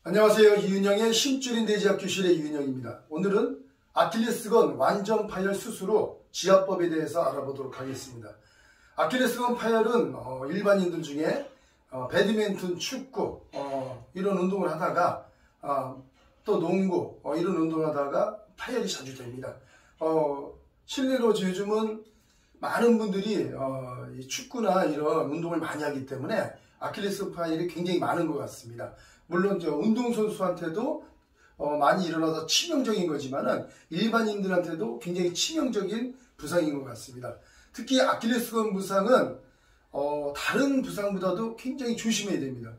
안녕하세요. 이윤영의 힘줄인 돼지학교실의 이윤영입니다. 오늘은 아킬레스건 완전 파열 수술 후 지압법에 대해서 알아보도록 하겠습니다. 아킬레스건 파열은 일반인들 중에 배드민턴, 축구 이런 운동을 하다가 또 농구 이런 운동을 하다가 파열이 자주 됩니다. 실내로 요즘은 많은 분들이 축구나 이런 운동을 많이 하기 때문에 아킬레스건 파열이 굉장히 많은 것 같습니다. 물론 운동선수한테도 많이 일어나서 치명적인 거지만은 일반인들한테도 굉장히 치명적인 부상인 것 같습니다. 특히 아킬레스건 부상은 다른 부상보다도 굉장히 조심해야 됩니다.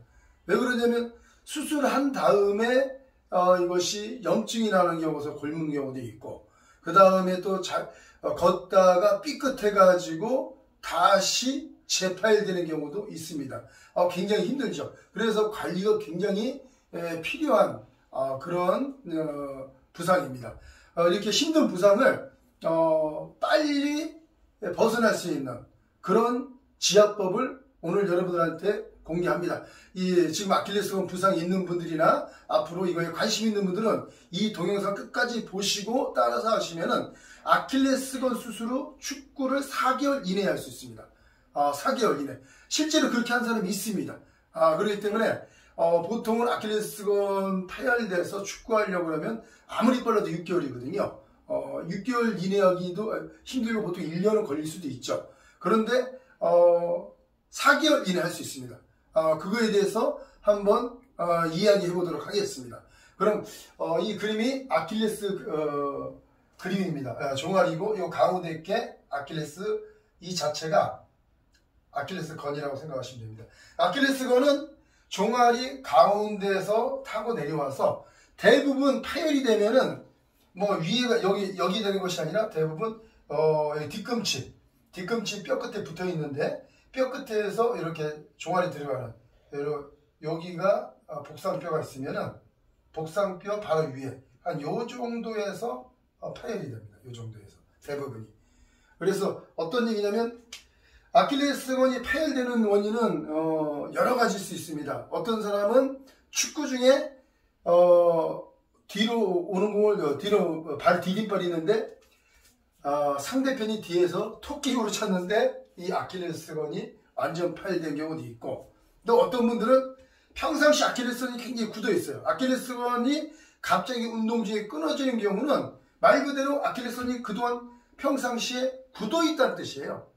왜 그러냐면 수술한 다음에 이것이 염증이 나는 경우에서 곪은 경우도 있고, 그 다음에 또 걷다가 삐끗해 가지고 다시 재파열되는 경우도 있습니다. 굉장히 힘들죠. 그래서 관리가 굉장히 필요한 그런 부상입니다. 이렇게 힘든 부상을 빨리 벗어날 수 있는 그런 지압법을 오늘 여러분들한테 공개합니다. 지금 아킬레스건 부상이 있는 분들이나 앞으로 이거에 관심 있는 분들은 이 동영상 끝까지 보시고 따라서 하시면은 아킬레스건 수술 후 축구를 4개월 이내에 할 수 있습니다. 4개월 이내. 실제로 그렇게 한 사람이 있습니다. 그렇기 때문에 보통은 아킬레스건 파열돼서 축구하려고 하면 아무리 빨라도 6개월이거든요. 6개월 이내 하기도 힘들고 보통 1년은 걸릴 수도 있죠. 그런데 4개월 이내 할 수 있습니다. 그거에 대해서 한번 이야기해 보도록 하겠습니다. 그럼 이 그림이 아킬레스 그림입니다. 종아리고 이 가운데 게 아킬레스, 이 자체가 아킬레스건이라고 생각하시면 됩니다. 아킬레스건은 종아리 가운데서 타고 내려와서 대부분 파열이 되면은 위에가 여기 되는 것이 아니라 대부분 뒤꿈치 뼈 끝에 붙어 있는데, 뼈 끝에서 이렇게 종아리 들어가는 여기가 복상뼈가 있으면은 복상뼈 바로 위에 한 요 정도에서 파열이 됩니다. 요 정도에서 대부분이. 그래서 어떤 얘기냐면 아킬레스건이 파열되는 원인은 여러 가지일 수 있습니다. 어떤 사람은 축구 중에 뒤로 오는 공을 뒤로 발 디딤발이 있는데 상대편이 뒤에서 토끼으로 찼는데 이 아킬레스건이 완전 파열된 경우도 있고, 또 어떤 분들은 평상시 아킬레스건이 굉장히 굳어 있어요. 아킬레스건이 갑자기 운동 중에 끊어지는 경우는 말 그대로 아킬레스건이 그동안 평상시에 굳어 있다는 뜻이에요.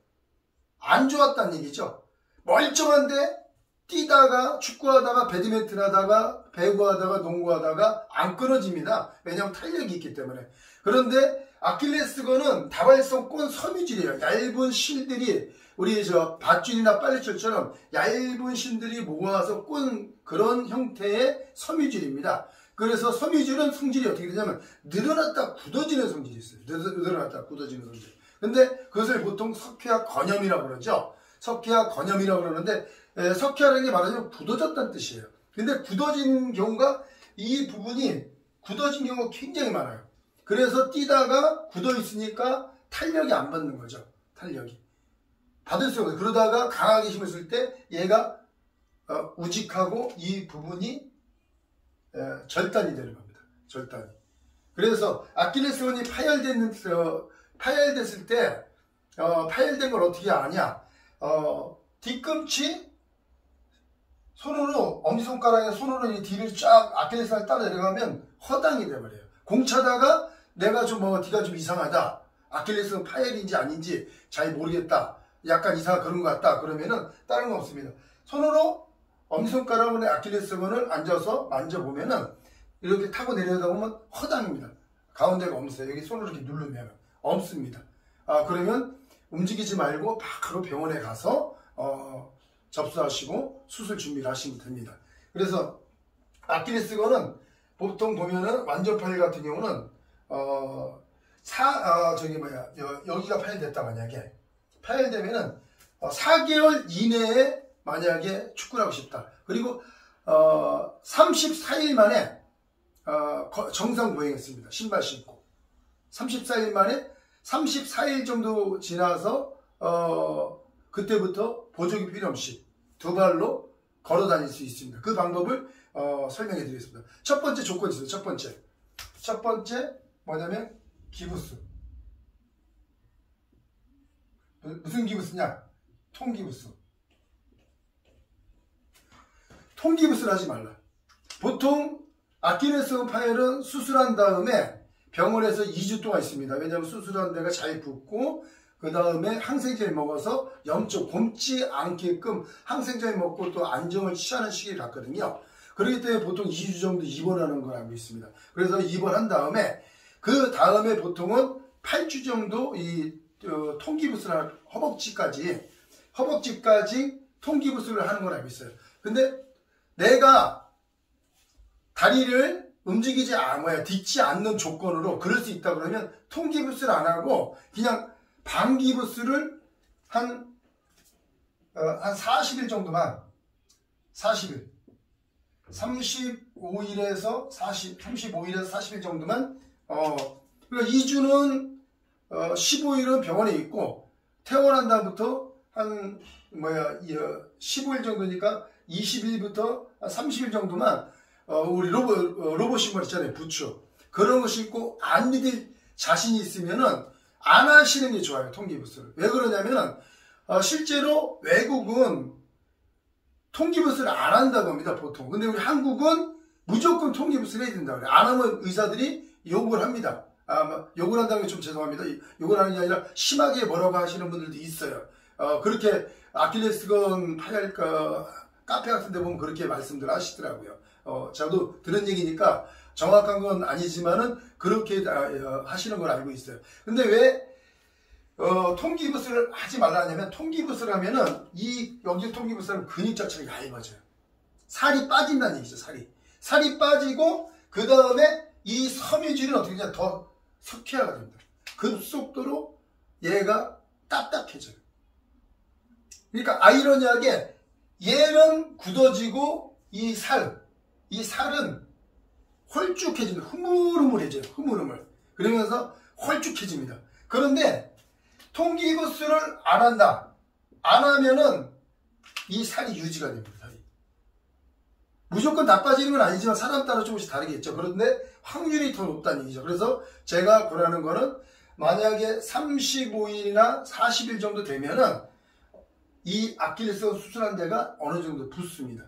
안 좋았다는 얘기죠. 멀쩡한데 뛰다가 축구하다가 배드민턴 하다가 배구하다가 농구하다가 안 끊어집니다. 왜냐하면 탄력이 있기 때문에. 그런데 아킬레스건은 다발성권 섬유질이에요. 얇은 실들이 우리 밧줄이나 빨래줄처럼 얇은 실들이 모아서 꾼 그런 형태의 섬유질입니다. 그래서 섬유질은 성질이 어떻게 되냐면 늘어났다 굳어지는 성질이 있어요. 늘어났다 굳어지는 성질. 근데 그것을 보통 석회화 건염이라고 그러죠. 석회화 건염이라고 그러는데 석회화라는 게 말하자면 굳어졌다는 뜻이에요. 근데 굳어진 경우가 이 부분이 굳어진 경우가 굉장히 많아요. 그래서 뛰다가 굳어 있으니까 탄력이 안 받는 거죠. 탄력이 받을 수 없어요. 그러다가 강하게 힘을 쓸 때 얘가 우직하고 이 부분이 절단이 되는 겁니다. 절단이. 그래서 아킬레스건이 파열됐을 때 파열된 걸 어떻게 아냐? 뒤꿈치 손으로 엄지손가락에 손으로 이 뒤를 쫙 아킬레스건을 따라 내려가면 허당이 돼버려요. 공 차다가 내가 뒤가 좀 이상하다, 아킬레스건 파열인지 아닌지 잘 모르겠다, 약간 이상한 그런 것 같다, 그러면은 다른 거 없습니다. 손으로 엄지손가락으로 아킬레스건을 앉아서 만져보면은 이렇게 타고 내려다 보면 허당입니다. 가운데가 없어요. 여기 손으로 이렇게 누르면 없습니다. 그러면 움직이지 말고 바로 병원에 가서 접수하시고 수술 준비를 하시면 됩니다. 그래서 아킬레스건은 보통 보면은 완전 파열 같은 경우는 여기가 파열됐다, 만약에 파열되면은 4개월 이내에 만약에 축구를 하고 싶다, 그리고 34일 만에 정상 보행했습니다. 신발 신고 34일 만에 34일 정도 지나서 그때부터 보조기 필요 없이 두 발로 걸어 다닐 수 있습니다. 그 방법을 설명해 드리겠습니다. 첫 번째 조건이 있어요. 첫 번째 뭐냐면 기부스. 무슨 기부스냐? 통기부스. 통기부스를 하지 말라. 보통 아킬레스건 파열은 수술한 다음에 병원에서 2주 동안 있습니다. 왜냐하면 수술한 데가 잘 붓고 그 다음에 항생제를 먹어서 염증 곪지 않게끔 항생제를 먹고 또 안정을 취하는 시기를 갖거든요. 그렇기 때문에 보통 2주 정도 입원하는 걸 알고 있습니다. 그래서 입원한 다음에 그 다음에 보통은 8주 정도 이 통기부스를 허벅지까지 통기부스를 하는 걸 알고 있어요. 근데 내가 다리를 딛지 않는 조건으로 그럴 수 있다 그러면 통기부스를 안 하고 그냥 반기부스를 한 40일 정도만 35일에서 40일 정도만 그러니까 2주는 15일은 병원에 있고 퇴원한 다음부터 한 15일 정도니까 20일부터 30일 정도만 우리 로봇 신발 있잖아요. 부츠. 그런 거 신고 안 믿을 자신이 있으면은 안 하시는 게 좋아요. 통기부스를. 왜 그러냐면은 실제로 외국은 통기부스를 안 한다고 합니다. 보통. 근데 우리 한국은 무조건 통기부스를 해야 된다고 그래요. 안 하면 의사들이 욕을 합니다. 욕을 한다는 게 좀 죄송합니다. 욕을 하는 게 아니라 심하게 뭐라고 하시는 분들도 있어요. 그렇게 아킬레스건 파열 카페 같은 데 보면 그렇게 말씀들 하시더라고요. 저도 들은 얘기니까 정확한 건 아니지만은 그렇게 하시는 걸 알고 있어요. 근데 왜 통기부스를 하지 말라냐면 통기부스를 하면은 여기 통기부스는 근육 자체가 얇아져요. 살이 빠진다는 얘기죠. 살이 빠지고 그 다음에 이 섬유질은 어떻게 되냐 더 석회화가 됩니다. 급속도로 얘가 딱딱해져요. 그러니까 아이러니하게 얘는 굳어지고 이 살은 홀쭉해집니다. 흐물흐물해져요. 흐물흐물. 그러면서 홀쭉해집니다. 그런데 통기부스를 안 한다. 안 하면은 이 살이 유지가 됩니다. 무조건 다 빠지는 건 아니지만 사람 따라 조금씩 다르겠죠. 그런데 확률이 더 높다는 얘기죠. 그래서 제가 권하는 거는 만약에 35일이나 40일 정도 되면은 이 아킬레스건 수술한 데가 어느 정도 붓습니다.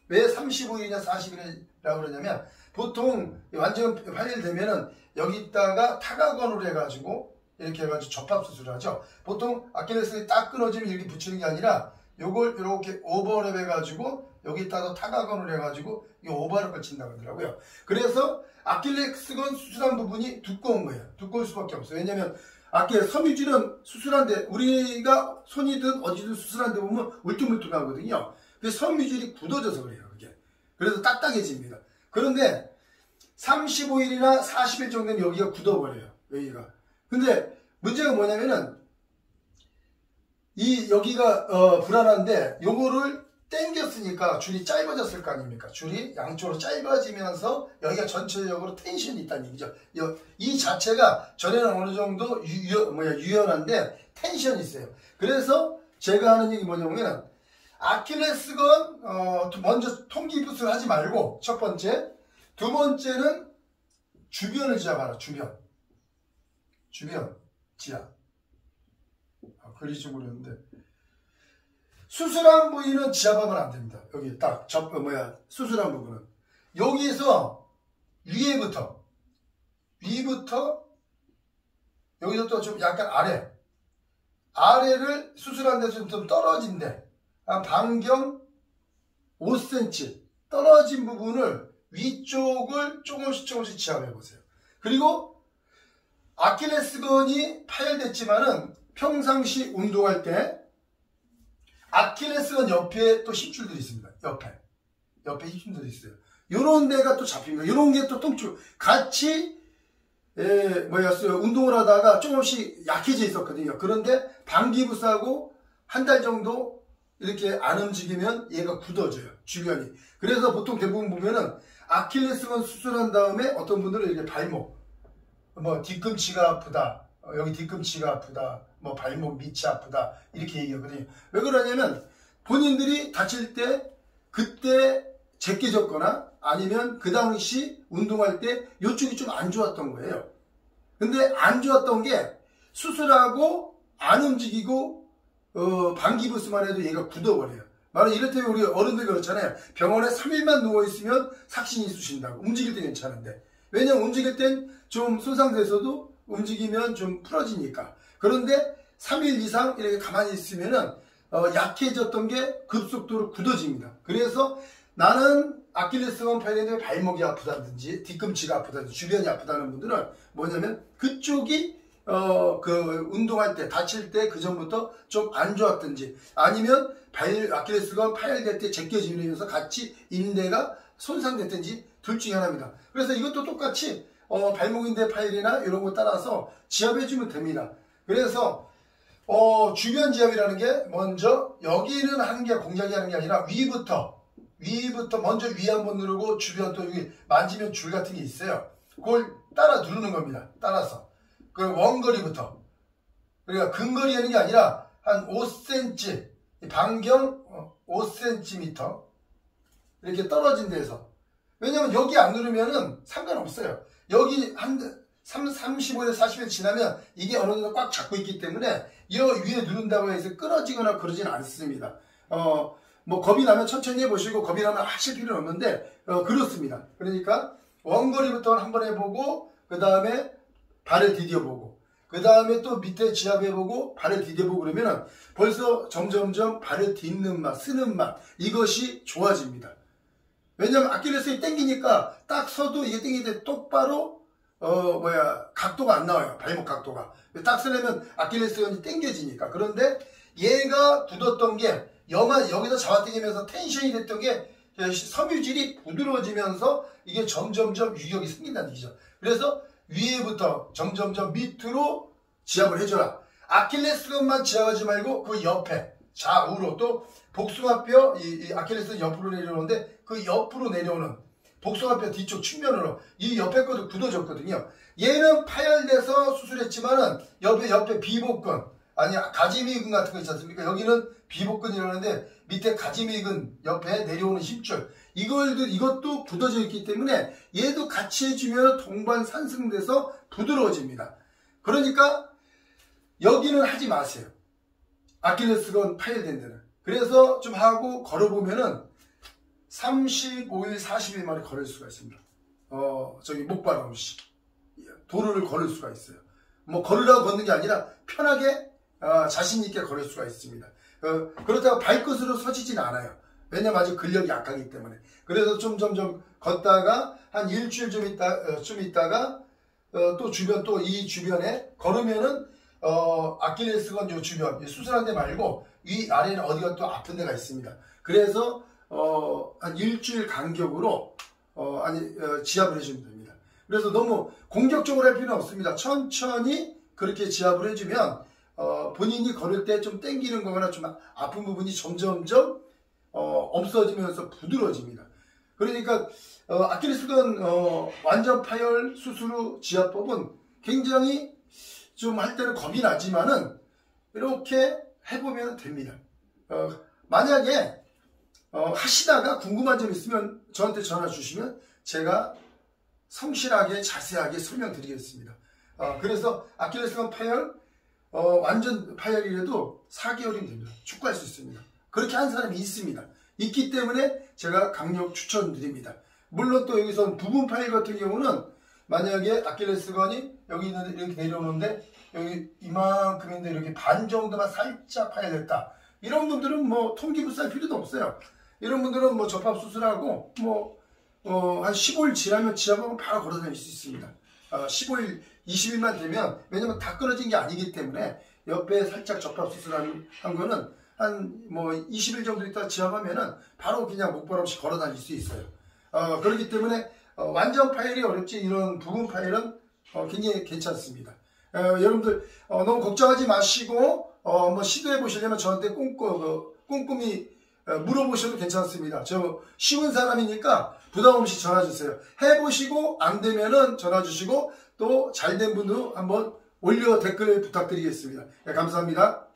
왜 35일이나 40일이라고 그러냐면 보통 완전 파열되면은 여기다가 타각원으로 해가지고 이렇게 해가지고 접합수술을 하죠. 보통 아킬레스건이 딱 끊어지면 이렇게 붙이는 게 아니라 요걸 이렇게 오버랩 해가지고 여기다가 타각원으로 해가지고 이 오버랩 걸친다고 하더라고요. 그래서 아킬레스건 수술한 부분이 두꺼운 거예요. 두꺼울 수밖에 없어요. 왜냐면 섬유질은 수술한데 우리가 손이든 어디든 수술한데 보면 울퉁불퉁하거든요. 근데 섬유질이 굳어져서 그래요. 그게. 그래서 딱딱해집니다. 그런데 35일이나 40일 정도면 여기가 굳어버려요. 여기가. 근데 문제가 뭐냐면은 여기가 불안한데 요거를 당겼으니까 줄이 짧아졌을 거 아닙니까? 줄이 양쪽으로 짧아지면서 여기가 전체적으로 텐션이 있다는 얘기죠. 이 자체가 전에는 어느 정도 유연한데 텐션이 있어요. 그래서 제가 하는 얘기 뭐냐면 아킬레스건 먼저 통기부스를 하지 말고 첫 번째, 두 번째는 주변을 지압하라. 주변 지압. 글이 좀 그랬는데 수술한 부위는 지압하면 안 됩니다. 여기 딱 수술한 부분은 여기서 위부터 여기서 또 좀 약간 아래를 수술한 데서 좀 떨어진데 한 반경 5cm 떨어진 부분을 위쪽을 조금씩 지압해 보세요. 그리고 아킬레스건이 파열됐지만은 평상시 운동할 때 아킬레스건 옆에 또 힘줄들이 있습니다. 옆에 힘줄들이 있어요. 요런 데가 또 잡힙니다. 요런 게 또 통증 같이 운동을 하다가 조금씩 약해져 있었거든요. 그런데 반기부스하고 한 달 정도 이렇게 안 움직이면 얘가 굳어져요. 주변이. 그래서 보통 대부분 보면은 아킬레스건 수술한 다음에 어떤 분들은 이렇게 발목 뒤꿈치가 아프다. 여기 뒤꿈치가 아프다. 발목 밑이 아프다. 이렇게 얘기하거든요. 왜 그러냐면 본인들이 다칠 때 그때 제껴졌거나 아니면 그 당시 운동할 때 이쪽이 좀 안 좋았던 거예요. 근데 안 좋았던 게 수술하고 안 움직이고 반기부스만 해도 얘가 굳어버려요. 말은 이럴 때 우리 어른들 그렇잖아요. 병원에 3일만 누워있으면 삭신이 쑤신다고. 움직일 때 괜찮은데. 왜냐면 움직일 땐 좀 손상돼서도 움직이면 좀 풀어지니까. 그런데 3일 이상 이렇게 가만히 있으면은 약해졌던 게 급속도로 굳어집니다. 그래서 나는 아킬레스건 파열인데 발목이 아프다든지 뒤꿈치가 아프다든지 주변이 아프다는 분들은 뭐냐면 그쪽이 그 운동할 때 다칠 때 그 전부터 좀 안 좋았든지 아니면 아킬레스건 파열될 때 제껴지면서 같이 인대가 손상됐든지 둘 중에 하나입니다. 그래서 이것도 똑같이 발목인대 파열이나 이런 거 따라서 지압해주면 됩니다. 그래서 주변 지압이라는 게 먼저 여기는 하는 게 공작이 하는 게 아니라 위부터 먼저 위 한번 누르고 주변 또 여기 만지면 줄 같은 게 있어요. 그걸 따라 누르는 겁니다. 따라서 그 원거리부터. 그러니까 근거리 하는 게 아니라 한 5cm 반경 5cm 이렇게 떨어진 데서. 왜냐면 여기 안 누르면은 상관없어요. 여기 한 35에서 40일 지나면 이게 어느 정도 꽉 잡고 있기 때문에 이 위에 누른다고 해서 끊어지거나 그러진 않습니다. 뭐 겁이 나면 천천히 해보시고 겁이 나면 하실 필요는 없는데 그렇습니다. 그러니까 원거리부터 한번 해보고 그 다음에 발을 디뎌보고 그 다음에 또 밑에 지압해보고 발을 디뎌보고 그러면 벌써 점점점 발을 딛는 맛, 쓰는 맛 이것이 좋아집니다. 왜냐면 아킬레스건이 땡기니까 딱 서도 이게 땡길 때 똑바로 각도가 안 나와요. 발목 각도가. 딱 서려면 아킬레스건이 땡겨지니까. 그런데 얘가 굳었던 게 여기서 잡아당기면서 텐션이 됐던 게 섬유질이 부드러워지면서 이게 점점점 유격이 생긴다는 얘기죠. 그래서 위에부터 점점점 밑으로 지압을 해줘라. 아킬레스건만 지압하지 말고 그 옆에 좌우로 또 복숭아뼈 이 아킬레스건 옆으로 내려오는데 그 옆으로 내려오는 복숭아뼈 뒤쪽 측면으로 이 옆에 것도 굳어졌거든요. 얘는 파열돼서 수술했지만은 옆에 비복근 아니 가지미근 같은 거 있지 않습니까? 여기는 비복근이라는데 밑에 가지미근 옆에 내려오는 힘줄 이것도 굳어져 있기 때문에 얘도 같이 해주면 동반 산승돼서 부드러워집니다. 그러니까 여기는 하지 마세요. 아킬레스건 파열된 데는. 그래서 좀 하고 걸어보면은 35일, 40일 만에 걸을 수가 있습니다. 목바람 없이. 도로를 걸을 수가 있어요. 뭐 걸으라고 걷는 게 아니라 편하게 자신있게 걸을 수가 있습니다. 그렇다고 발끝으로 서지진 않아요. 왜냐면 아직 근력이 약하기 때문에. 그래서 점점점 걷다가 한 일주일 좀 있다가 또 이 주변에 걸으면은 아킬레스건 요 주변 수술한 데 말고 위 아래는 어디가 또 아픈 데가 있습니다. 그래서 한 일주일 간격으로 지압을 해주면 됩니다. 그래서 너무 공격적으로 할 필요는 없습니다. 천천히 그렇게 지압을 해주면 본인이 걸을 때 좀 땡기는 거거나 좀 아픈 부분이 점점점 없어지면서 부드러워집니다. 그러니까 아킬레스건 완전 파열 수술 후 지압법은 굉장히 좀 할 때는 겁이 나지만은 이렇게 해보면 됩니다. 만약에 하시다가 궁금한 점 있으면 저한테 전화 주시면 제가 성실하게 자세하게 설명드리겠습니다. 그래서 아킬레스건 파열 완전 파열이라도 4개월이면 됩니다. 축구할 수 있습니다. 그렇게 한 사람이 있습니다. 있기 때문에 제가 강력 추천드립니다. 물론 또 여기서 부분 파열 같은 경우는 만약에 아킬레스건이 여기 있는데 이렇게 내려오는데 여기 이만큼인데 이렇게 반 정도만 살짝 파열됐다. 이런 분들은 뭐 통기부 쌀 필요도 없어요. 이런 분들은 뭐 접합 수술하고 한 15일 지나면 지압하면 바로 걸어 다닐 수 있습니다. 15일, 20일만 되면 왜냐면 다 끊어진 게 아니기 때문에 옆에 살짝 접합 수술한 거는 한 20일 정도 있다 지압하면은 바로 그냥 목발 없이 걸어 다닐 수 있어요. 그렇기 때문에 완전 파열이 어렵지 이런 부분 파열은 굉장히 괜찮습니다. 여러분들 너무 걱정하지 마시고 한번 시도해 보시려면 저한테 꼼꼼히 물어보셔도 괜찮습니다. 저 쉬운 사람이니까 부담 없이 전화 주세요. 해보시고 안 되면은 전화 주시고 또 잘 된 분도 한번 올려 댓글 부탁드리겠습니다. 네, 감사합니다.